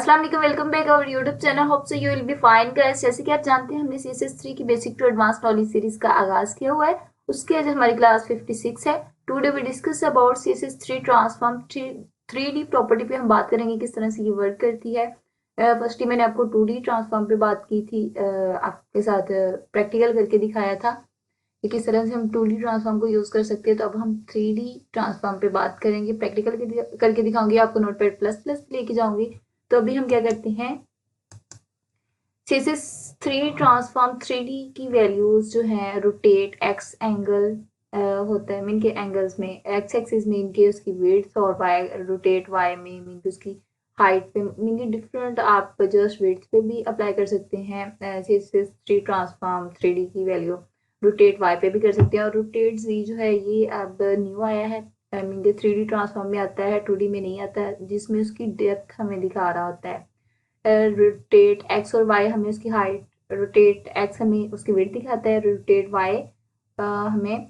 अस्सलाम वालेकुम, welcome back our YouTube channel. Hope so you will be fine guys. जैसे कि आप जानते हैं हमने CSS3 की basic to advance knowledge series का आगाज किया हुआ है। उसकी आज हमारी क्लास 56 है। Today we discuss about CSS3 transform 3D property पे हम बात करेंगे किस तरह से ये वर्क करती है। फर्स्टली मैंने आपको 2D ट्रांसफॉर्म पे बात की थी, आपके साथ प्रैक्टिकल करके दिखाया था कि किस तरह से हम 2D ट्रांसफॉर्म को यूज कर सकते हैं। तो अब हम 3D ट्रांसफॉर्म पे बात करेंगे, प्रैक्टिकल करके दिखाऊंगी, आपको नोटपैड प्लस प्लस लेके जाऊंगी। तो अभी हम क्या करते हैं, CSS3 ट्रांसफॉर्म 3D की वैल्यूज जो है रोटेट एक्स एंगल होता है, मीन के एंगल्स में एक्स एक्सिस में इनके उसकी विड्थ और वाई रोटेट वाई में मीन के उसकी हाइट पे मीन के डिफरेंट आप जस्ट विड्थ पे भी अप्लाई कर सकते हैं। CSS3 ट्रांसफॉर्म 3D की वैल्यू रोटेट वाई पे भी कर सकते हैं। और रोटेट जी जो है ये अब न्यू आया है, मीन के 3D ट्रांसफॉर्म में आता है, 2D में नहीं आता है, जिसमें उसकी डेप्थ हमें दिखा रहा होता है। रोटेट एक्स और वाई हमें उसकी हाइट, रोटेट एक्स हमें उसकी वेट दिखाता है, रोटेट वाई हमें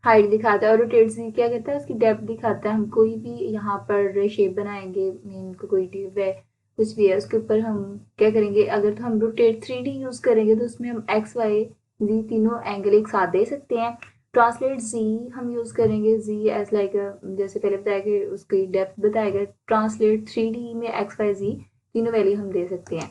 हाइट दिखाता है, और रोटेट सी क्या कहता है, उसकी डेप्थ दिखाता है। हम कोई भी यहाँ पर शेप बनाएंगे, मीन को कोई ट्यूब है कुछ भी है, उसके ऊपर हम क्या करेंगे, अगर तो हम रोटेट 3D यूज करेंगे तो उसमें हम एक्स वाई जी तीनों एंगल एक साथ दे सकते हैं। ट्रांसलेट जी हम यूज करेंगे, जी एज लाइक जैसे पहले बताया कि उसकी डेप्थ बताएगा। ट्रांसलेट 3D में एक्स वाई जी तीनों वैल्यू हम दे सकते हैं।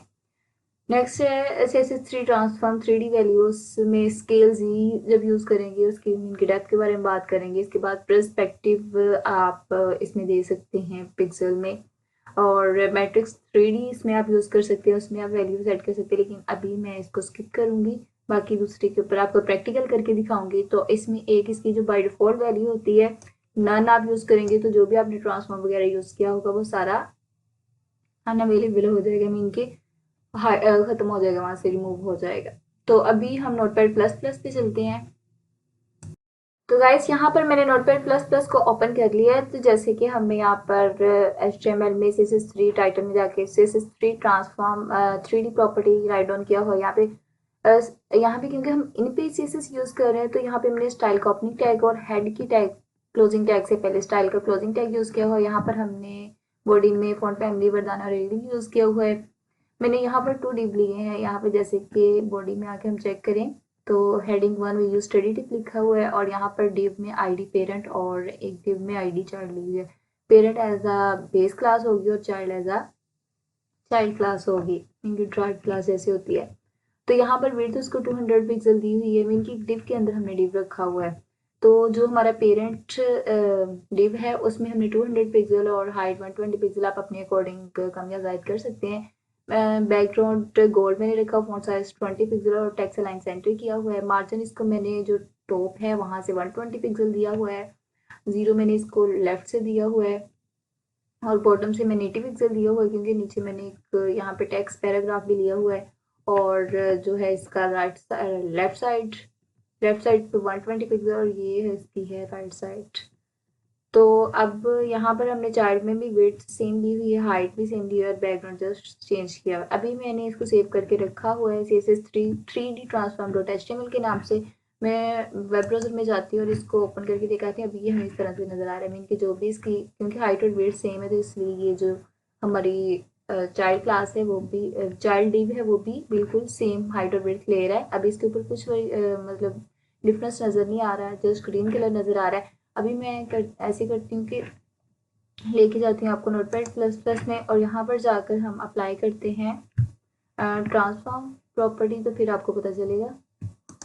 नेक्स्ट है CSS3 ट्रांसफॉर्म 3D वैल्यूज में स्केल जी जब यूज करेंगे उसकी मीन की डेप्थ के बारे में बात करेंगे। इसके बाद पर्सपेक्टिव आप इसमें दे सकते हैं पिक्सल में, और मैट्रिक्स 3D इसमें आप यूज कर सकते हैं, उसमें आप वैल्यू सेट कर सकते हैं, लेकिन अभी मैं इसको स्किप करूंगी। बाकी दूसरे के ऊपर आपको प्रैक्टिकल करके दिखाऊंगी। तो इसमें एक इसकी जो बाय डिफॉल्ट वैल्यू होती है, नन आप यूज करेंगे तो जो भी आपने ट्रांसफॉर्म वगैरह यूज किया होगा वो सारा अनअवेलेबल हो जाएगा, मीन के खत्म हो जाएगा, वहां से रिमूव हो जाएगा। तो अभी हम नोटपैड प्लस प्लस पे चलते हैं। तो गाइस यहाँ पर मैंने नोटपैड प्लस प्लस को ओपन कर लिया है। तो जैसे कि हमें यहाँ पर HTML में CSS3 टाइटल में जाके CSS3 transform 3D property write down किया हुआ है। यहाँ पे क्योंकि हम इन पे CSS यूज कर रहे हैं, तो यहाँ पे हमने स्टाइल का ओपनिंग टैग और हेड की टैग क्लोजिंग टैग से पहले स्टाइल का क्लोजिंग टैग यूज किया हुआ है। यहाँ पर हमने बॉडी में font family Verdana reading use किया हुआ है। मैंने यहाँ पर 2 डिव लिए हैं। यहाँ पे जैसे कि बॉडी में आके हम चेक करें तो heading 1 we use study tip लिखा हुआ है, और यहाँ पर डिव में आईडी पेरेंट और एक डिव में आईडी चाइल्ड ली हुई है। Parent as a base class होगी और child as a child class होगी, इनकी ड्राइव क्लास ऐसी होती है। तो यहाँ पर विड्थ उसको 200 पिक्सल दी हुई है, मीन की डिव के अंदर हमने डिव रखा हुआ है। तो जो हमारा पेरेंट डिव है उसमें हमने 200 पिक्सल और हाइट 120 पिक्सल आप अपने अकॉर्डिंग कम या ज्यादा कर सकते हैं। बैकग्राउंड गोल्ड मैंने रखा, फॉन्ट साइज 20 पिक्सल और टेक्स्ट अलाइन सेंटर किया हुआ है। मार्जिन इसको मैंने जो टॉप है वहां से 120 पिक्सल दिया हुआ है। जीरो मैंने इसको लेफ्ट से दिया हुआ है, और बॉटम से मैंने 80 पिक्सल दिया हुआ है, क्योंकि नीचे मैंने एक यहाँ पे टेक्स्ट पैराग्राफ भी लिया हुआ है। और जो है इसका लेफ्ट साइड पे 120 पिक्सल, और ये है इसकी है राइट साइड। तो अब यहाँ पर हमने चाइल्ड में भी विड्थ सेम दी हुई है, हाइट भी सेम दी हुई है, और बैकग्राउंड जस्ट चेंज किया हुआ है। अभी मैंने इसको सेव करके रखा हुआ है CSS3 ट्रांसफॉर्म डॉट HTML के नाम से। मैं वेब ब्राउजर में जाती हूँ और इसको ओपन करके दिखाती हूँ। अभी ये हमें इस तरह से नजर आ रहा है, मीन कि जो भी इसकी क्योंकि हाइट और वेट सेम है, तो इसलिए ये जो हमारी चाइल्ड क्लास है वो भी चाइल्ड डिव है वो भी बिल्कुल सेम हाइट और वेट ले रहा है। अभी इसके ऊपर कुछ मतलब डिफरेंस नजर नहीं आ रहा है, जस्ट ग्रीन कलर नजर आ रहा है। अभी मैं ऐसे करती हूँ कि लेके जाती हूँ आपको नोटपैड प्लस प्लस में, और यहाँ पर जाकर हम अप्लाई करते हैं ट्रांसफॉर्म प्रॉपर्टी, तो फिर आपको पता चलेगा।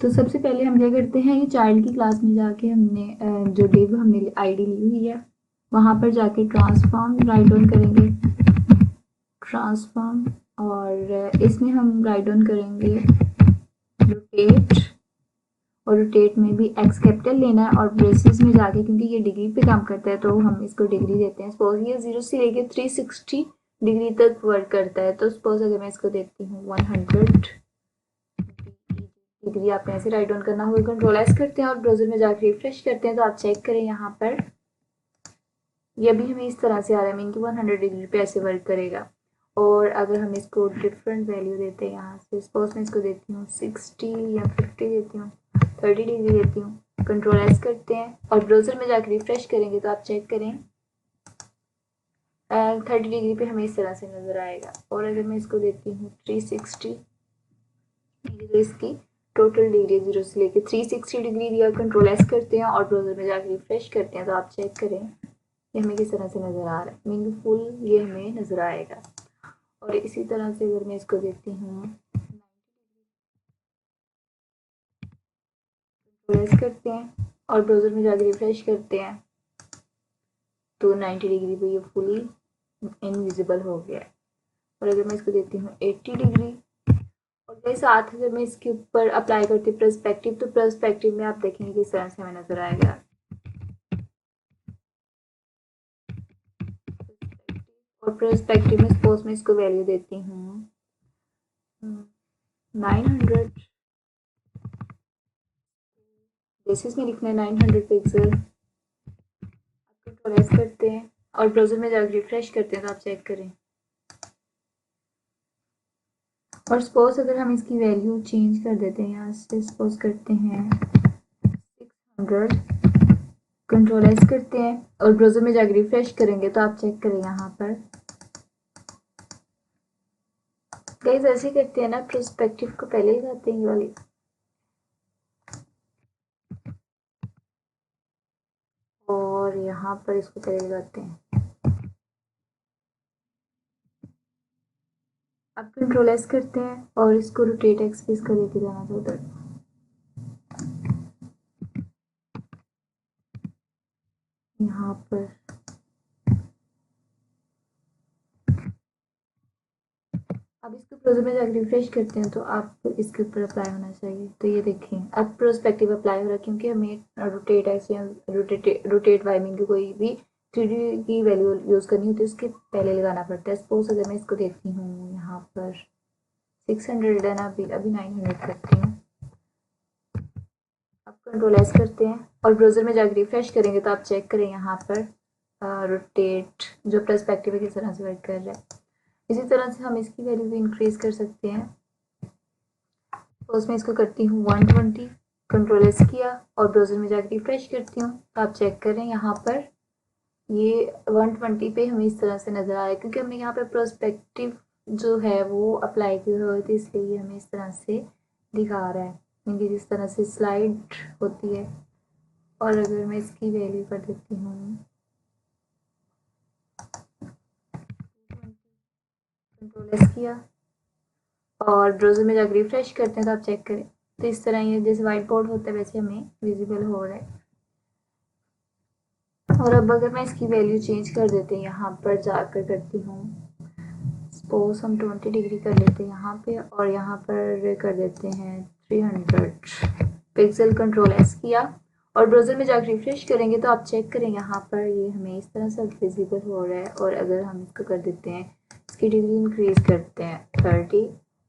तो सबसे पहले हम क्या करते हैं, ये चाइल्ड की क्लास में जाके हमने जो डिव हमने आईडी ली हुई है वहां पर जाके ट्रांसफॉर्म राइट डाउन करेंगे, ट्रांसफॉर्म, और इसमें हम राइट डाउन करेंगे रोटेट, और रोटेट में भी एक्स कैपिटल लेना है, और ब्रेसेस में जाके क्योंकि ये डिग्री पे काम करता है तो हम इसको डिग्री देते हैं। सपोज ये 0 से लेके 360 डिग्री तक वर्क करता है, तो सपोज अगर मैं इसको देती हूँ 100 डिग्री, आप ऐसे राइट डाउन करना होगा। कंट्रोल एस करते हैं और ब्राउजर में जाकर रिफ्रेश करते हैं, तो आप चेक करें यहाँ पर ये भी हमें इस तरह से आ रहा है, मीन की 100 डिग्री पे ऐसे वर्क करेगा। और अगर हम इसको डिफरेंट वैल्यू देते हैं यहाँ से, सपोज मैं इसको देती हूँ 60 या 50 देती हूँ, 30 डिग्री देती हूँ, कंट्रोल एस करते हैं और ब्राउजर में जाकर रिफ्रेश करेंगे, तो आप चेक करें 30 डिग्री पे हमें इस तरह से नज़र आएगा। और अगर मैं इसको देती हूँ 360 डिग्री, इसकी टोटल डिग्री 0 से लेके 360 डिग्री दिया, कंट्रोल एस करते हैं और ब्राउज़र में जाकर रिफ्रेश करते हैं तो आप चेक करें ये हमें किस तरह से नज़र आ रहा है, मीन फुल ये हमें नज़र आएगा। और इसी तरह से अगर मैं इसको देती हूँ प्रेस करते हैं और ब्राउज़र में जाकर रिफ्रेश करते हैं तो 90 डिग्री पे ये फुली इनविजिबल हो गया है। और अगर मैं इसको देती हूँ 80 डिग्री और मेरे साथ अगर मैं इसके ऊपर अप्लाई करती हूँ पर्सपेक्टिव, तो पर्सपेक्टिव में आप देखेंगे किस तरह से हमें नज़र आएगा। और पर्सपेक्टिव में सपोज मैं इसको वैल्यू देती हूँ 900, बेसिस में लिखना है 900 पिक्सल। आप कंट्रोल एस करते हैं और ब्राउज़र में जाकर रिफ्रेश करते हैं तो आप चेक करें। और सपोज अगर हम इसकी वैल्यू चेंज कर देते हैं, यहाँ से सपोज करते हैं 600, कंट्रोल एस करते हैं और ब्राउज़र में जाकर रिफ्रेश करेंगे तो आप चेक करें यहाँ पर गाइस ऐसे करते हैं ना, पर्सपेक्टिव को पहले लगाते हैं ये वाली, और यहाँ पर इसको पहले लगाते हैं। अब कंट्रोल एस करते हैं और इसको रोटेट एक्सिस का लेके जाना था उधर। यहाँ पर अब इसको ब्राउज़र में जाकर रिफ्रेश करते हैं तो आप इसके ऊपर अप्लाई होना चाहिए। तो ये देखें अब पर्सपेक्टिव अप्लाई हो रहा है क्योंकि हमें रोटेट एक्स या रोटेट वाई मीन की कोई भी 3D की वैल्यू यूज़ करनी होती है उसके पहले लगाना पड़ता है। सपोज अगर मैं इसको देखती हूँ यहाँ पर 600 है ना, अभी 900 करती हूँ। अब कंट्रोल एस करते हैं और ब्राउज़र में जाकर रिफ्रेश करेंगे तो आप चेक करें यहाँ पर रोटेट जो पर्सपेक्टिव है किस तरह से वर्क कर रहा है। इसी तरह से हम इसकी वैल्यू भी इंक्रीज कर सकते हैं। तो उसमें इसको करती हूँ 120, कंट्रोल एस किया और ब्राउज़र में जाकर रिफ्रेश करती हूँ तो आप चेक करें यहाँ पर ये 120 पे हमें इस तरह से नज़र आया क्योंकि हमें यहाँ पे पर्सपेक्टिव जो है वो अप्लाई की हुई थी, इसलिए ये हमें इस तरह से दिखा रहा है क्योंकि जिस तरह से स्लाइड होती है। और अगर मैं इसकी वैल्यू कर देती हूँ कंट्रोल एस किया और ब्राउज़र में जाकर रिफ्रेश करते हैं तो आप चेक करें तो इस तरह ये जैसे वाइट बोर्ड होता है वैसे हमें विजिबल हो रहा है। और अब अगर मैं इसकी वैल्यू चेंज कर देते हैं यहाँ पर जाकर करती हूँ सपोज हम 20 डिग्री कर लेते हैं यहाँ पे और यहाँ पर कर देते हैं 300 पिक्सल, कंट्रोल एस किया और ब्राउज़र में जाकर रिफ्रेश करेंगे तो आप चेक करें यहाँ पर ये हमें इस तरह से विजिबल हो रहा है। और अगर हम इसको कर देते हैं इसकी डिग्री इंक्रीज करते हैं 30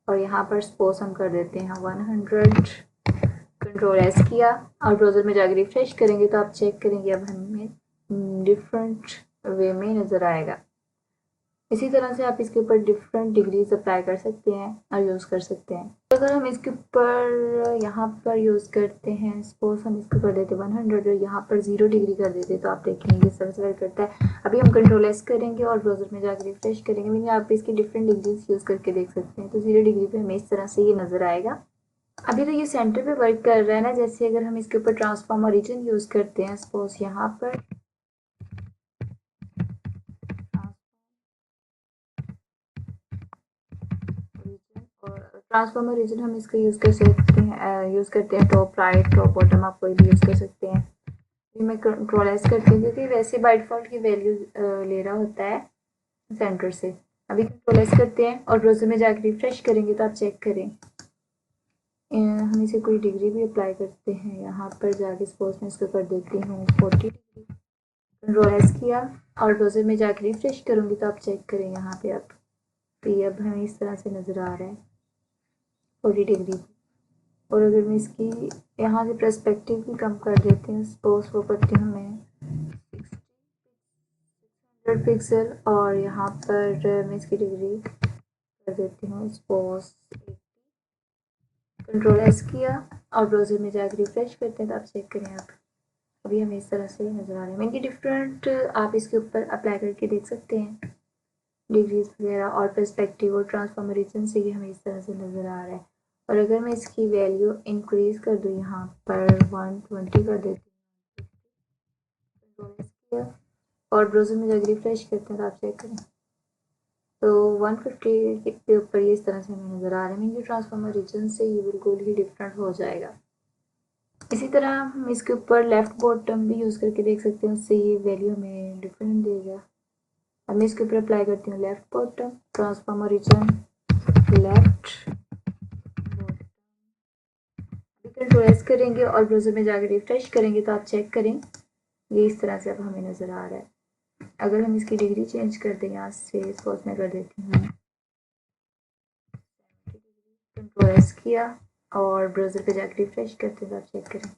और यहाँ पर सपोज हम कर देते हैं 100, कंट्रोल एस किया और ब्राउज़र में जाकर रिफ्रेश करेंगे तो आप चेक करेंगे अब हमें डिफरेंट वे में नज़र आएगा। इसी तरह से आप इसके ऊपर डिफरेंट डिग्रीज अप्लाई कर सकते हैं और यूज़ कर सकते हैं। तो अगर हम इसके ऊपर यहाँ पर यूज़ करते हैं सपोज हम इसको कर देते हैं 100 और यहाँ पर 0 डिग्री कर देते तो आप देखेंगे इस तरह से वर्क करता है। अभी हम कंट्रोल एस करेंगे और ब्राउज़र में जाकर रिफ्रेश करेंगे, मीन आप इसकी डिफरेंट डिग्रीज यूज़ करके देख सकते हैं। तो 0 डिग्री पे हमें इस तरह से ये नज़र आएगा। अभी तो ये सेंटर पे वर्क कर रहा है ना, जैसे अगर हम इसके ऊपर ट्रांसफॉर्म ओरिजिन यूज़ करते हैं सपोज यहाँ पर ट्रांसफॉर्मर रीजन हम इसका यूज़ कर सकते हैं, यूज़ करते हैं टॉप राइट टॉप बॉटम, आप कोई भी यूज़ कर सकते हैं। मैं कंट्रोल एस करती हूँ क्योंकि वैसे बाय डिफ़ॉल्ट की वैल्यू ले रहा होता है सेंटर से। अभी कंट्रोल एस करते हैं और ब्राउज़र में जाकर रिफ्रेश करेंगे तो आप चेक करें हम इसे कोई डिग्री भी अप्लाई करते हैं। यहाँ पर जाके सपोज मैं इसको कर देती हूँ 40 डिग्री, कंट्रोल एस किया और ब्राउज़र में जाकर रिफ्रेश करूँगी तो आप चेक करें यहाँ पे अब तो ये अब हमें इस तरह से नज़र आ रहा है 40 डिग्री। और अगर मैं इसकी यहाँ से पर्सपेक्टिव भी कम कर देती हूँ सपोज वो करती हूँ मैं 600 पिक्सल और यहाँ पर मैं इसकी डिग्री कर देती हूँ सपोज 80, कंट्रोल एस किया और ब्राउज़र में जाकर रिफ्रेश करते हैं तो आप चेक करें आप अभी हमें इस तरह से नज़र आ रहे हैं। इनकी डिफरेंट आप इसके ऊपर अप्लाई करके देख सकते हैं। डिग्रीज वगैरह और पर्सपेक्टिव और ट्रांसफॉर्मर रीजन से ये हमें इस तरह से नज़र आ रहा है। और अगर मैं इसकी वैल्यू इंक्रीज कर दूँ यहाँ पर 120 कर देती हूँ और ब्राउज़र में जाकर रिफ्रेश करते हैं तो आप चेक करें तो 150 के ऊपर ये इस तरह से हमें नज़र आ रहा है। मीन ट्रांसफॉर्मर रीजन से ये बिल्कुल ही डिफरेंट हो जाएगा। इसी तरह हम इसके ऊपर लेफ्ट बॉटम भी यूज़ करके देख सकते हैं, उससे ये वैल्यू हमें डिफरेंट देगा। अब मैं इसके ऊपर अप्लाई करती हूँ left bottom transformer region left control S करेंगे और ब्राउज़र में जाकर रिफ्रेश करेंगे तो आप चेक करें ये इस तरह से अब हमें नज़र आ रहा है। अगर हम इसकी डिग्री चेंज कर दें यहाँ से सपोज मैं कर देती हूँ कंट्रोल एस किया और ब्राउज़र पे जाकर रिफ्रेश करते हैं तो आप चेक करें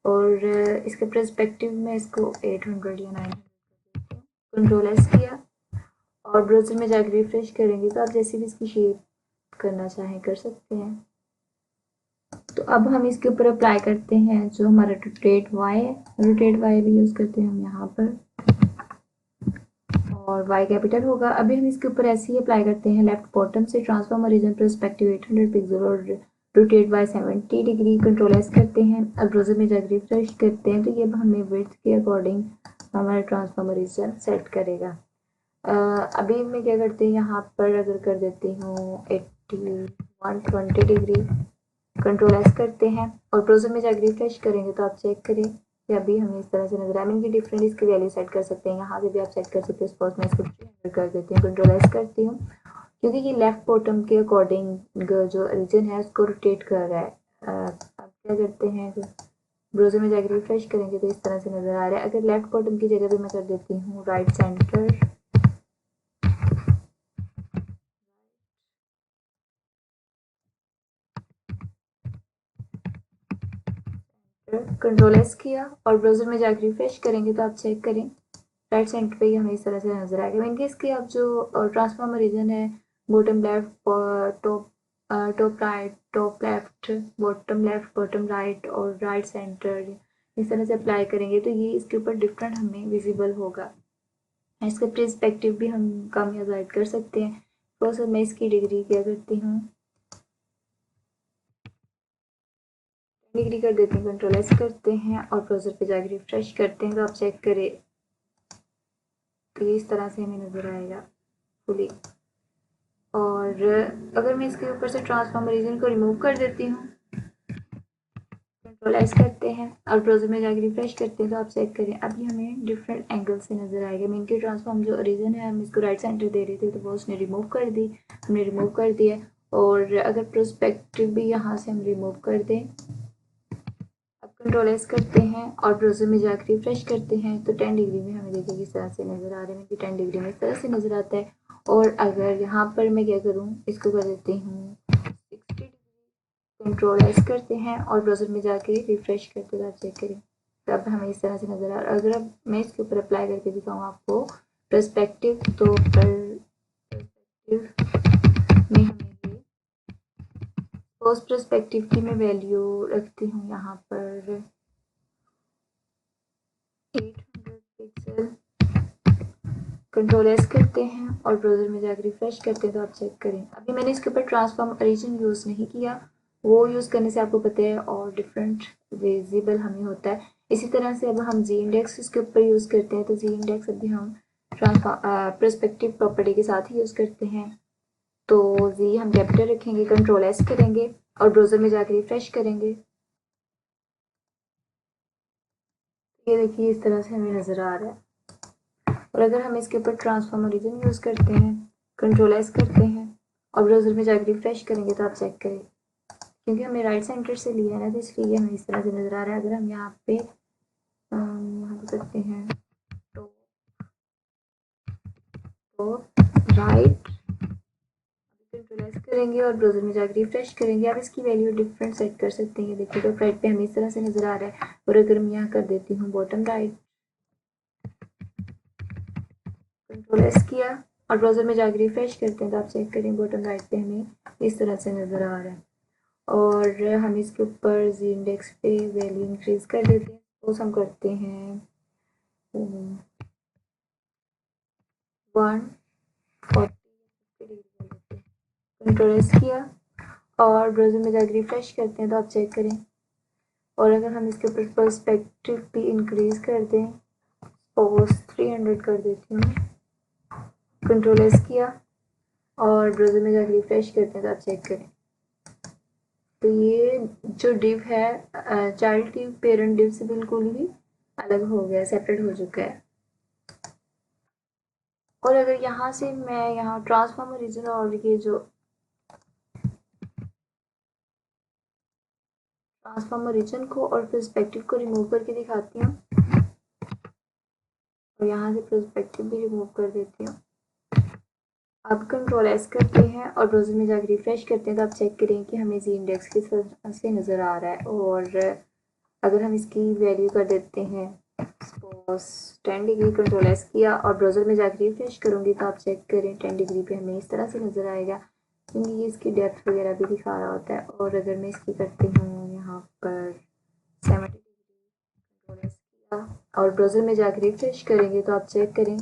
और इसके पर्सपेक्टिव में इसको 800 या 900 कंट्रोल एस किया और ब्राउज़र में जाकर रिफ्रेश करेंगे तो आप जैसे भी इसकी शेप करना चाहें कर सकते हैं। तो अब हम इसके ऊपर अप्लाई करते हैं जो हमारा रोटेट वाई है, रोटेट वाई भी यूज़ करते हैं हम यहाँ पर और वाई कैपिटल होगा। अभी हम इसके ऊपर ऐसे ही अप्लाई करते हैं लेफ्ट बॉटम से ट्रांसफॉर्मर रीजन पर्सपेक्टिव 800 पिक्सल और rotate bye 70 degree control S करते हैं। अब ब्राउज़र में जाकर रिफ्रेश करते हैं तो ये हमें विड्थ के अकॉर्डिंग हमारा ट्रांसफॉर्मर रीजन सेट करेगा। अभी मैं क्या करती हूँ यहाँ पर अगर कर देती हूँ 120 डिग्री कंट्रोल एस करते हैं और ब्राउज़र में जाकर रिफ्रेश करेंगे तो आप चेक करें कि अभी हमें इस तरह से नजर आए। इनकी डिफरेंट इसकी वैल्यू सेट कर सकते हैं, यहाँ से भी आप सेट कर सकते हैं। सपोज मैं इसको 300 कर देती हूँ कंट्रोल एस करती हूँ क्योंकि ये लेफ्ट बॉटम के अकॉर्डिंग जो रीजन है उसको रोटेट कर रहा है। अब क्या करते हैं ब्राउज़र में जाकर रिफ्रेश करेंगे तो इस तरह से नज़र आ रहा है। अगर लेफ्ट बॉटम की जगह पे मैं कर देती हूँ राइट सेंटर कंट्रोल एस किया और ब्राउज़र में जाकर रिफ्रेश करेंगे तो आप चेक करें राइट सेंटर पे ही हमें इस तरह से नजर आएगा। मीन केस की अब जो ट्रांसफॉर्मर रीजन है bottom left top top right top left bottom right और राइट सेंटर इस तरह से अप्लाई करेंगे तो ये इसके ऊपर डिफरेंट हमें विजिबल होगा। इसका पर्सपेक्टिव भी हम कम या ज़ायद कर सकते हैं। तो सर मैं इसकी डिग्री क्या करती हूँ डिग्री कर देते हैं कंट्रोल एस करते हैं और ब्राउज़र पे जाकर रिफ्रेश करते हैं तो आप चेक करें तो ये इस तरह से हमें नज़र आएगा फुली। और अगर मैं इसके ऊपर से ट्रांसफॉर्मर रीजन को रिमूव कर देती हूँ कंट्रोल एस करते हैं और ब्राउज़र में जाकर रिफ्रेश करते हैं तो आप चेक करें अभी हमें डिफरेंट एंगल से नज़र आएगा। मीन की ट्रांसफॉर्म जो रीजन है हम इसको राइट सेंटर दे रहे थे तो वो उसने रिमूव कर दी, हमने रिमूव कर दिया। और अगर प्रोस्पेक्टिव भी यहाँ से हम रिमूव कर दें अब कंट्रोल एस करते हैं और ब्राउज़र में जाकर रिफ्रेश करते हैं तो 10 डिग्री में हमें देखिए किस तरह से नज़र आ रहा है। कि 10 डिग्री में इस तरह से नज़र आता है। और अगर यहाँ पर मैं क्या करूँ इसको कर देती हूँ 60 डिग्री कंट्रोल एस करते हैं और ब्राउज़र में जाके रिफ्रेश करते हैं चेक करें तो अब हमें इस तरह से नज़र आ रहा है। अगर अब मैं इसके ऊपर अप्लाई करके दिखाऊँ आपको पर्सपेक्टिव तो पर्सपेक्टिव में हमें ये पोस्ट पर्सपेक्टिव की मैं वैल्यू रखती हूँ यहाँ पर 800 पिक्सल कंट्रोल एस करते हैं और ब्राउज़र में जाकर रिफ्रेश करते हैं तो आप चेक करें। अभी मैंने इसके ऊपर ट्रांसफॉर्म ओरिजिन यूज़ नहीं किया, वो यूज़ करने से आपको पता है और डिफरेंट विजिबल हमें होता है। इसी तरह से अब हम जी इंडेक्स इसके ऊपर यूज़ करते हैं तो जी इंडेक्स अभी हम पर्सपेक्टिव प्रॉपर्टी के साथ ही यूज़ करते हैं। तो जी हम कैपिटल रखेंगे कंट्रोल एस करेंगे और ब्राउज़र में जाकर रिफ्रेश करेंगे। ये देखिए इस तरह से हमें नज़र आ रहा है। और अगर हम इसके ऊपर ट्रांसफॉर्म ओरिजिन यूज़ करते हैं कंट्रोल एस करते हैं और ब्राउज़र में जाकर रिफ्रेश करेंगे तो आप चेक करें क्योंकि हमने राइट सेंटर से लिया है ना तो इसलिए हमें इस तरह से नज़र आ रहा है। अगर हम यहाँ पे करते हैं तो राइट कंट्रोल एस करेंगे और ब्राउज़र में जाकर रिफ्रेश करेंगे आप इसकी वैल्यू डिफरेंट सेट कर सकते हैं। देखिए तो राइट पे हमें इस तरह से नज़र आ रहा है। और अगर मैं यहाँ कर देती हूँ बॉटम राइट कंट्रोल एस किया और ब्राउज़र में जाकर रिफ्रेश करते हैं तो आप चेक करें बॉटम राइट पे हमें इस तरह से नज़र आ रहा है। और हम इसके ऊपर जी इंडेक्स पे वैल्यू इंक्रीज कर देते हैं तो हम करते हैं 1 40 डिग्री कर देते हैं। कंट्रोल एस किया और ब्राउज़र में जाकर रिफ्रेश करते हैं तो आप चेक करें। और अगर हम इसके ऊपर पर्सपेक्टिव भी इंक्रीज कर दें, सपोज 300 कर देती हूँ, कंट्रोल एस किया और ब्राउज़र में जाकर रिफ्रेश करते हैं तो आप चेक करें। तो ये जो डिव है चाइल्ड डिव पेरेंट डिव से बिल्कुल ही अलग हो गया, सेपरेट हो चुका है। और अगर यहाँ से मैं यहाँ ट्रांसफॉर्मर रीजन और ये जो ट्रांसफॉर्मर रीजन को और पर्सपेक्टिव को रिमूव करके दिखाती हूँ और यहाँ से पर्सपेक्टिव भी रिमूव कर देती हूँ। अब कंट्रोल एस करते हैं और ब्राउज़र में जाकर रिफ्रेश करते हैं तो आप चेक करें कि हमें जी इंडेक्स किस तरह से नज़र आ रहा है। और अगर हम इसकी वैल्यू कर देते हैं सपोज 10 डिग्री, कंट्रोल एस किया और ब्राउज़र में जाकर रिफ्रेश करूँगी तो आप चेक करें 10 डिग्री पे हमें इस तरह से नज़र आएगा, क्योंकि ये इसकी डेप्थ वगैरह भी दिखा रहा होता है। और अगर मैं इसकी करती हूँ यहाँ पर 70 डिग्री, कंट्रोल एस किया और ब्राउज़र में जाकर रिफ्रेश करेंगे तो आप चेक करें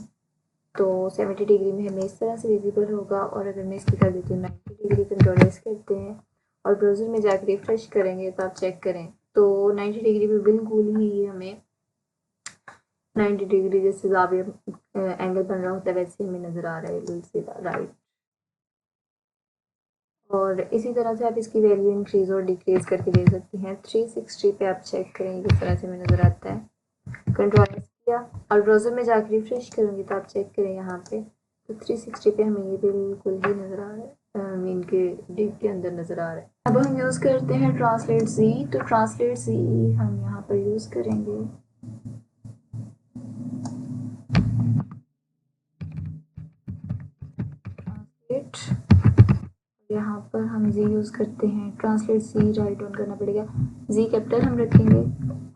तो 70 डिग्री में हमें इस तरह से विजिबल होगा। और अगर मैं इसकी कर देती हूँ 90 डिग्री, कंट्रोल एस करते हैं और ब्राउज़र में जाकर रिफ्रेश करेंगे तो आप चेक करें तो 90 डिग्री पे बिल्कुल ही हमें 90 डिग्री जैसे जाविया एंगल बन रहा होता है वैसे हमें नज़र आ रहा है, बिल्कुल सीधा राइट। और इसी तरह से आप इसकी वैल्यू इंक्रीज और डिक्रीज करके दे सकते हैं। 360 पे आप चेक करें किस तरह से हमें नज़र आता है, कंट्रोल एस किया और ब्राउज़र में जाकर रिफ्रेश करूँगी तो आप चेक करें यहाँ पे तो 360 पे हमें ये बिल्कुल ही नज़र आ रहा है, मीन के डिप के अंदर नज़र आ रहा है। अब हम यूज़ करते हैं ट्रांसलेट जी। तो ट्रांसलेट जी हम यहाँ पर यूज़ करेंगे। ट्रांसलेट, यहाँ पर हम जी यूज़ करते हैं, ट्रांसलेट जी राइट ऑन करना पड़ेगा, जी कैपिटल हम रखेंगे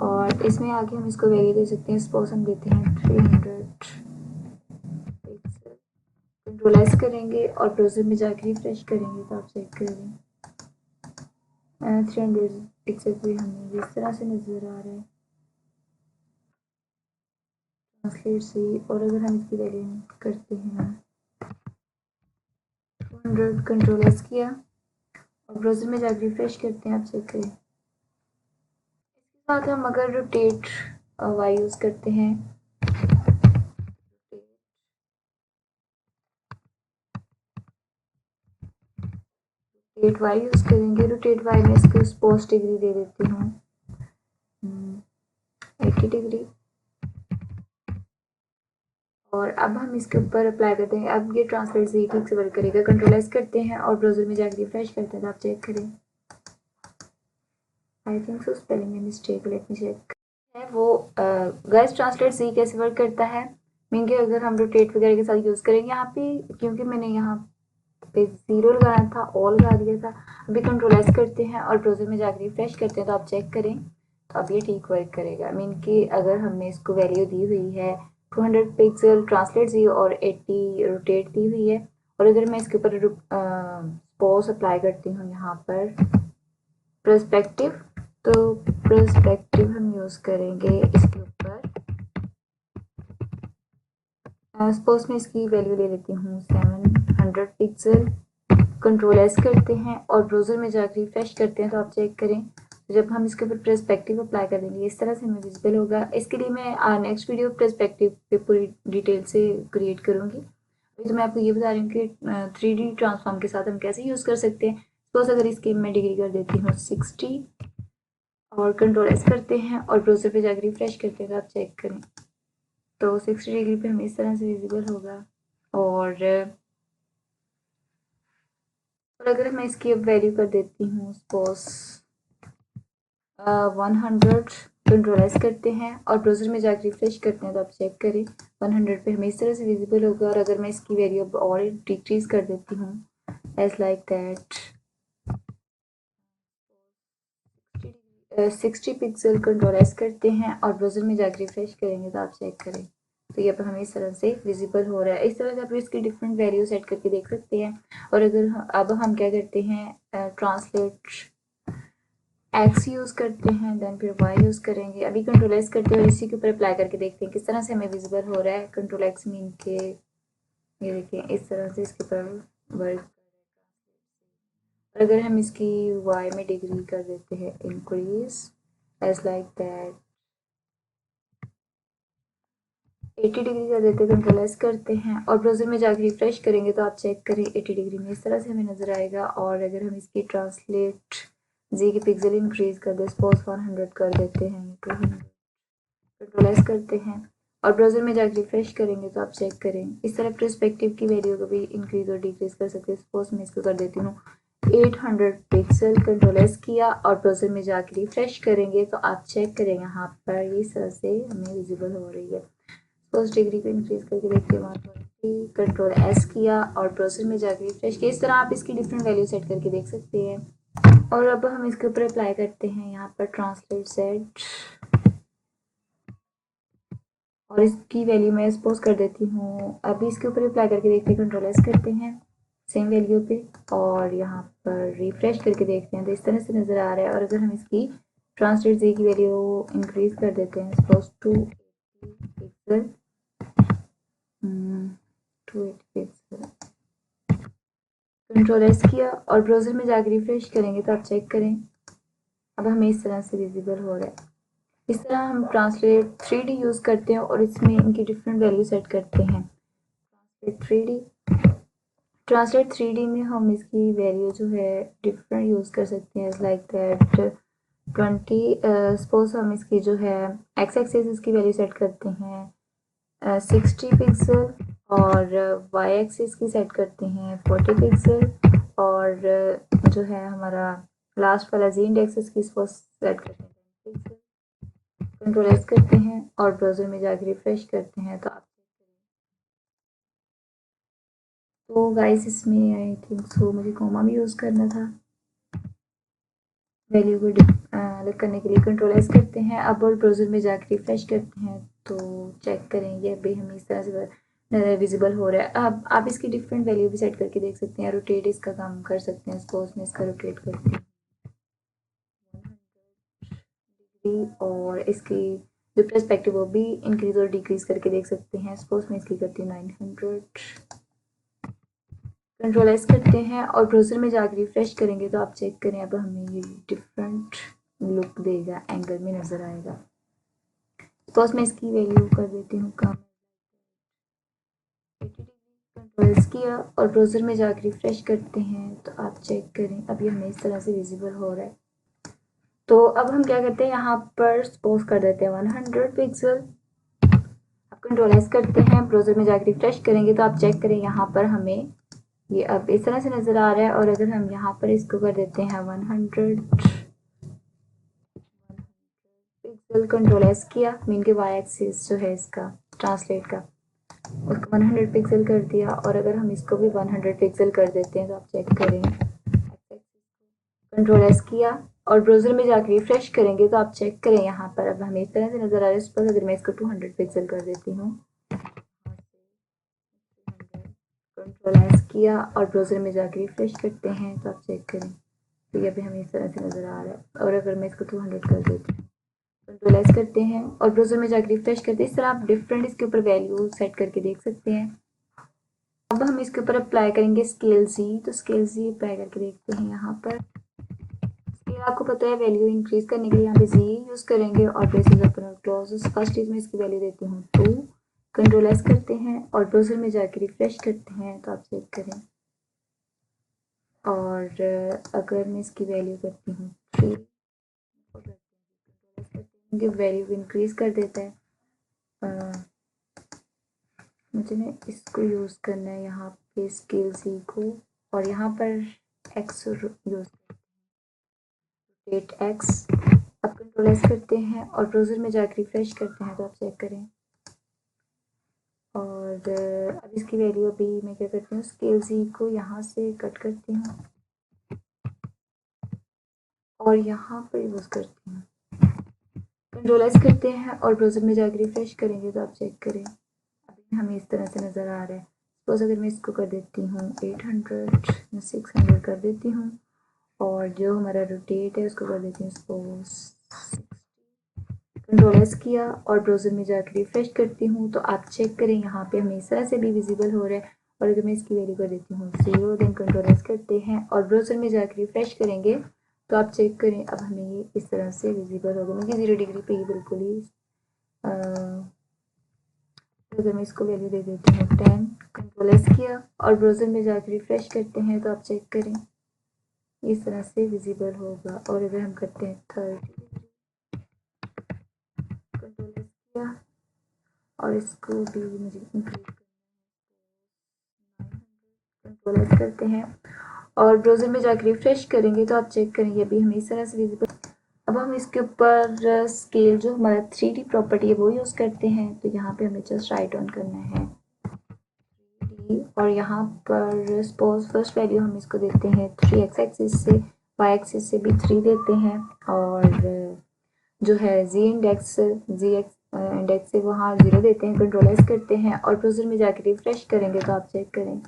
और इसमें आगे हम इसको वैल्यू दे सकते हैं। सपोज हम देते हैं 300 पिक्सल, कंट्रोल एस करेंगे और ब्राउज़र में जाकर रिफ्रेश करेंगे तो आप चेक करेंगे 300 पिक्सल भी हमें इस तरह से नज़र आ रहा है ट्रांसलेट से। और अगर हम इसकी वैल्यू करते हैं 200, कंट्रोल एस किया और ब्राउज़र में जाकर रिफ्रेश करते हैं, आप चेक करें। इसके साथ हम अगर रोटेट वाई यूज़ करते हैं, रोटेट वाई यूज़ करेंगे, रोटेट वाई में इसको पोस्ट डिग्री दे देती हूँ 80 डिग्री। और अब हम इसके ऊपर अप्लाई करते हैं। अब ये ट्रांसलेट जी ठीक से वर्क करेगा। कंट्रोल एस करते हैं और ब्राउज़र में जाकर रिफ्रेश करते हैं तो आप चेक करें। आई थिंक सो स्पेलिंग में मिस्टेक, लेट मी चेक है वो। गाइस ट्रांसलेट जी कैसे वर्क करता है, मीन कि अगर हम रोटेट वगैरह के साथ यूज़ करेंगे, यहाँ पे क्योंकि मैंने यहाँ पे ज़ीरो लगाया था, ऑल लगा दिया था। अभी कंट्रोल एस करते हैं और ब्राउज़र में जाकर रिफ्रेश करते हैं तो आप चेक करें तो अब ये ठीक वर्क करेगा। मीन कि अगर हमने इसको वैल्यू दी हुई है 200 पिक्सल ट्रांसलेट जी और 80 रोटेट दी हुई है, और अगर मैं इसके ऊपर पोज अप्लाई करती हूँ यहाँ पर पर्सपेक्टिव, तो पर्सपेक्टिव हम यूज़ करेंगे इसके ऊपर। सपोज मैं इसकी वैल्यू ले लेती हूँ 700 पिक्सल, कंट्रोल एस करते हैं और ब्राउज़र में जाकर रिफ्रेश करते हैं तो आप चेक करें जब हम इसके ऊपर पर्सपेक्टिव अप्लाई कर देंगे इस तरह से हमें विजिबल होगा। इसके लिए मैं नेक्स्ट वीडियो पर्सपेक्टिव पे पूरी डिटेल से क्रिएट करूँगी। अभी तो मैं आपको ये बता रही हूँ कि 3D ट्रांसफॉर्म के साथ हम कैसे यूज़ कर सकते हैं। सपोज अगर इसकी मैं डिग्री कर देती हूँ 60 और कंट्रोल एस करते हैं और ब्राउज़र पे जाकर रिफ्रेश करते हैं तो आप चेक करें तो 60 डिग्री पे हमें इस तरह से विजिबल होगा। और अगर मैं इसकी अब वैल्यू कर देती हूँ सपोज 100, कंट्रोल एस करते हैं और ब्राउज़र में जाकर रिफ्रेश करते हैं तो आप चेक करें 100 पे हमें इस तरह से विजिबल होगा। और अगर मैं इसकी वैल्यू अब और डिक्रीज कर देती हूँ as like that 60 pixel, control S करते हैं और ब्राउज़र में जाकर रिफ्रेश करेंगे तो आप चेक करें तो ये अब हमें इस तरह से विजिबल हो रहा है। इस तरह से आप इसकी डिफरेंट वैल्यू सेट करके देख सकते हैं। और अगर अब हम क्या करते हैं ट्रांसलेट एक्स यूज़ करते हैं, देन फिर वाई यूज़ करेंगे। अभी कंट्रोल एस करते हैं और इसी के ऊपर अप्लाई करके देखते हैं किस तरह से हमें विजिबल हो रहा है। कंट्रोल एक्स मीन के ये देखिए इस तरह से इसके ऊपर वर्क। और अगर हम इसकी वाई में डिग्री कर देते हैं increase as like that 80 degree कर देते हैं, कंट्रोल एस करते हैं और ब्राउज़र में जाकर रिफ्रेश करेंगे तो आप चेक करें 80 डिग्री में इस तरह से हमें नज़र आएगा। और अगर हम इसकी ट्रांसलेट जी की पिक्सल इंक्रीज कर दे, सपोज 100 कर देते हैं, 200, कंट्रोल एस करते हैं और ब्राउज़र में जाकर रिफ्रेश करेंगे तो आप चेक करें इस तरह परस्पेक्टिव की वैल्यू को भी इंक्रीज और डिक्रीज कर सकते हैं। सपोज मैं इसको कर देती हूँ 800 पिक्सल, कंट्रोल एस किया और ब्राउज़र में जाकर रिफ्रेश करेंगे तो आप चेक करें यहाँ पर ये इस तरह से हमें विजिबल हो रही है। फर्स्ट डिग्री को इंक्रीज करके देखते हैं 120, कंट्रोल एस किया और ब्राउज़र में जाकर रिफ्रेश किया। इस तरह आप इसकी डिफरेंट वैल्यू सेट करके देख सकते हैं। और अब हम इसके ऊपर अप्लाई करते हैं यहाँ पर ट्रांसलेट सेट और इसकी वैल्यू मैं सपोज कर देती हूँ। अभी इसके ऊपर अप्लाई करके देखते हैं, कंट्रोल एस करते हैं सेम वैल्यू पे और यहाँ पर रिफ्रेश करके देखते हैं तो इस तरह से नज़र आ रहा है। और अगर हम इसकी ट्रांसलेट जी की वैल्यू इंक्रीज कर देते हैं, suppose 280 pixel, 280 pixel, control S किया और ब्राउज़र में जाकर रिफ्रेश करेंगे तो आप चेक करें अब हमें इस तरह से विजिबल हो रहा है। इस तरह हम ट्रांसलेट 3D यूज़ करते हैं और इसमें इनकी डिफरेंट वैल्यू सेट करते हैं। ट्रांसलेट 3D में हम इसकी वैल्यू जो है डिफरेंट यूज़ कर सकते हैं लाइक दैट 20, सपोज हम इसकी जो है एक्स एक्सिस इसकी वैल्यू सेट करते हैं 60 पिक्सल और वाई एक्सिस की सेट करते हैं 40 पिक्सल और जो है हमारा लास्ट वाला जी इंडेक्स इसकी सेट करते हैं 10 पिक्सल, कंट्रोल एस करते हैं और ब्राउज़र में जाकर रिफ्रेश करते हैं तो आप तो गाइस इसमें आई थिंक सो मुझे कॉमा भी यूज़ करना था वैल्यू को अलग करने के लिए। कंट्रोल एस करते हैं अब और ब्राउज़र में जाकर रिफ्रेश करते हैं तो चेक करें ये भी हमें इस तरह से विजिबल हो रहा है। अब आप इसकी डिफरेंट वैल्यू भी सेट करके देख सकते हैं, रोटेट इसका काम कर सकते हैं। सपोज मैं इसका रोटेट करती हूँ 100 डिग्री और इसकी जो पर्सपेक्टिव वो भी इंक्रीज और डिक्रीज करके देख सकते हैं। सपोज मैं इसकी करती हूँ 900, कंट्रोल एस करते हैं और ब्राउज़र में जाकर रिफ्रेश करेंगे तो आप चेक करें अब हमें ये डिफरेंट लुक देगा, एंगल में नज़र आएगा। सपोज मैं इसकी वैल्यू कर देती हूँ कम, 80 डिग्री, कंट्रोल एस किया और ब्राउज़र में जाकर रिफ्रेश करते हैं तो आप चेक करें अब ये हमें इस तरह से विजिबल हो रहा है। तो अब हम क्या करते हैं यहाँ पर सपोज कर देते हैं 100 पिक्सल, अब कंट्रोल एस करते हैं ब्राउज़र में जाकर रिफ्रेश करेंगे तो आप चेक करें यहाँ पर हमें ये अब इस तरह से नज़र आ रहा है। और अगर हम यहाँ पर इसको कर देते हैं 100 पिक्सल, कंट्रोल एस किया, मीन के वाई एक्सिस जो है इसका ट्रांसलेट का उसको 100 पिक्सल कर दिया और अगर हम इसको भी 100 पिक्सल कर देते हैं तो आप चेक करें, कंट्रोल एस किया और ब्राउज़र में जाकर रिफ्रेश करेंगे तो आप चेक करें यहाँ पर अब हमें इस तरह से नज़र आ रहा है। सपोज अगर मैं इसको 200 पिक्सल कर देती हूँ, कंट्रोल एस किया और ब्राउज़र में जाकर रिफ्रेश करते हैं तो आप चेक करें तो ये भी हमें इस तरह से नज़र आ रहा है। और अगर मैं इसको 200 कर देती हूँ, कंट्रोल एस करते हैं और ब्राउज़र में जाकर रिफ्रेश करते हैं, इस तरह आप डिफरेंट इसके ऊपर वैल्यू सेट करके देख सकते हैं। अब हम इसके ऊपर अप्लाई करेंगे स्केल जी, तो स्केल जी अप्लाई करके देखते हैं। यहाँ पर स्केल आपको पता है वैल्यू इंक्रीज करने के लिए यहाँ पे जी यूज़ करेंगे और बेसिस अपना क्लोज फर्स्ट चीज़ में इसकी वैल्यू देती हूँ 2, कंट्रोल एस करते हैं और ब्राउज़र में जाकर रिफ्रेश करते हैं तो आप चेक करें। और अगर मैं इसकी वैल्यू करती हूँ 3, वैल्यू इंक्रीज कर देता है। मुझे ना इसको यूज़ करना है यहाँ पे स्केल सी को और यहाँ पर एक्स यूज़ रोटेट एक्स। अब कंट्रोल एस करते हैं और ब्राउज़र में जाकर रिफ्रेश करते हैं तो आप चेक करें। और अब इसकी वैल्यू अभी मैं क्या करती हूँ, स्केल सी को यहाँ से कट करती हूँ और यहाँ पर यूज़ करती हूँ। कंट्रोल एस करते हैं और ब्राउज़र में जाकर रिफ्रेश करेंगे तो आप चेक करें अभी हमें इस तरह से नज़र आ रहा है। सपोज अगर मैं इसको कर देती हूँ 800 या 600 कर देती हूँ और जो हमारा रोटेट है उसको कर देती हूँ सपोज 60, कंट्रोल एस किया और ब्राउज़र में जाकर रिफ्रेश करती हूँ तो आप चेक करें यहाँ पे हमें इस तरह से भी विजिबल हो रहा है। और अगर मैं इसकी वैल्यू कर देती हूँ 0, देन कंट्रोल एस करते हैं और ब्राउज़र में जाकर रिफ्रेश करेंगे तो आप चेक करें, अब हमें ये इस तरह से विजिबल होगा, मतलब 0 डिग्री पे ही बिल्कुल ही। अगर मैं इसको वैल्यू दे देती हूँ 10, कंट्रोल एस किया और ब्राउज़र में जाकर रिफ्रेश करते हैं तो आप चेक करें इस तरह से विजिबल होगा। और अगर हम करते हैं 30, कंट्रोल एस किया और इसको भी मुझे इंक्रीज कंट्रोल एस करते हैं और ब्राउज़र में जाकर रिफ्रेश करेंगे तो आप चेक करेंगे अभी हमें इस तरह से विजिबल। अब हम इसके ऊपर स्केल जो हमारा 3D प्रॉपर्टी है वो यूज़ करते हैं, तो यहाँ पे हमें जस्ट राइट ऑन करना है 3D और यहाँ पर सपोज फर्स्ट वैल्यू हम इसको देते हैं 3 एक्स एक्सिस से, वाई एक्सिस से भी 3 देते हैं और जो है जी इंडेक्स से वहाँ 0 देते हैं, कंट्रोल एस करते हैं और ब्राउज़र में जाकर रिफ्रेश करेंगे तो आप चेक करें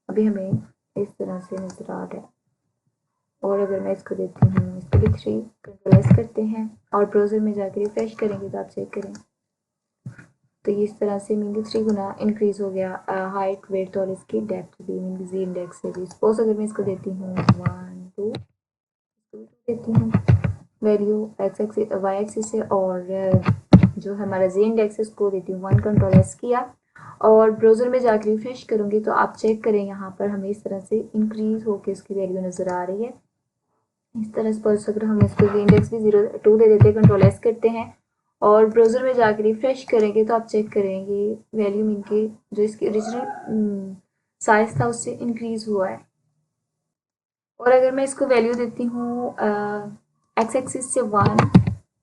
अभी हमें इस तरह से नज़र आ रहा है। और अगर मैं इसको देती हूँ इसको भी 3, कंट्रोल एस करते हैं और ब्राउज़र में जाकर रिफ्रेश करेंगे तो आप चेक करें तो ये इस तरह से मीन 3 गुना इंक्रीज़ हो गया हाइट, वेट और इसकी डेप्थ भी मीन जी इंडेक्स से भी। सपोज अगर मैं इसको देती हूँ 1, 2 देती हूँ value X axis Y axis से और जो हमारा जी इंडेक्स है उसको देती हूँ 1, कंट्रोल एस किया और ब्राउज़र में जाकर रिफ्रेश करूँगी तो आप चेक करें यहाँ पर हमें इस तरह से इंक्रीज़ होकर इसकी वैल्यू नज़र आ रही है। इस तरह सपोज अगर हम इसको जी इंडेक्स भी 0, 2 दे देते हैं, कंट्रोल एस करते हैं और ब्राउज़र में जाकर रिफ्रेश करेंगे तो आप चेक करेंगे वैल्यू मीन के जो इसकी ओरिजिनल साइज था उससे इंक्रीज़ हुआ है। और अगर मैं इसको वैल्यू देती हूँ एक्स एक्सिस से 1,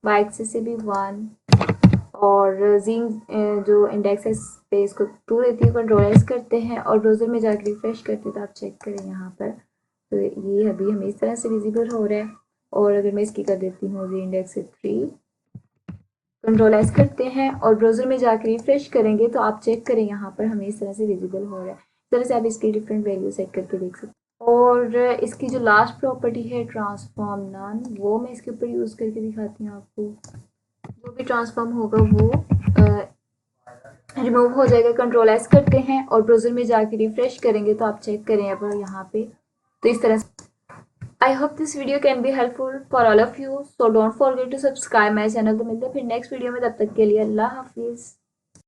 वाई एक्सिस से भी 1 और जी जो इंडेक्स है इस पे इसको 2 देती हूँ, कंट्रोल एस करते हैं और ब्राउज़र में जाकर रिफ्रेश करते हैं तो आप चेक करें यहाँ पर तो ये अभी हमें इस तरह से विजिबल हो रहा है। और अगर मैं इसकी कर देती हूँ जी इंडेक्स से 3, कंट्रोल एस करते हैं और ब्राउज़र में जाकर रिफ्रेश करेंगे तो आप चेक करें यहाँ पर हमें इस तरह से विजिबल हो रहा है। इस तरह से आप इसकी डिफरेंट वैल्यू सेट करके देख सकते हैं। और इसकी जो लास्ट प्रॉपर्टी है ट्रांसफॉर्म नन, वो मैं इसके ऊपर यूज़ करके दिखाती हूँ आपको। जो भी ट्रांसफॉर्म होगा वो रिमूव हो जाएगा, कंट्रोल एस करते हैं और ब्राउज़र में जाके रिफ्रेश करेंगे तो आप चेक करें अब यहाँ पे तो इस तरह से। I hope this video can be helpful for all of you, so don't forget to subscribe my channel। तो मिलते हैं फिर नेक्स्ट वीडियो में, तब तक के लिए अल्लाह हाफिज़।